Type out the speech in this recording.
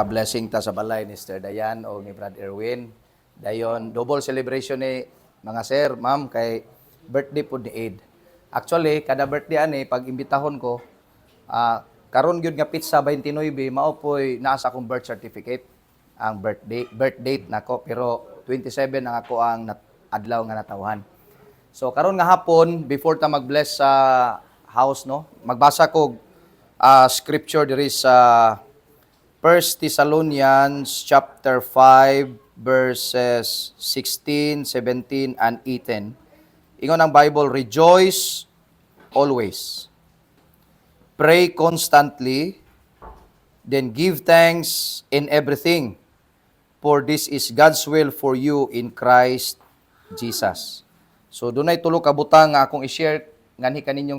Blessing ta sa balay ni Sir Dayan o ni Brad Erwin. Dayon, double celebration ni mga sir, ma'am, kay birthday po ni Aid. Actually, kada birthday ani, pag imbitahon ko, karon gyud nga pizza 29, mao po'y nasa akong birth certificate, ang birth date nako, pero 27 ang ako ang adlaw nga natawhan. So karon nga hapon, before ta mag-bless sa house, no, magbasa ko scripture diri sa 1 Thessalonians chapter 5 verses 16, 17, and 18. Ingon ang Bible, rejoice always. Pray constantly, then give thanks in everything, for this is God's will for you in Christ Jesus. So dunay tulo ka butang nga akong i-share nganhi kaninyong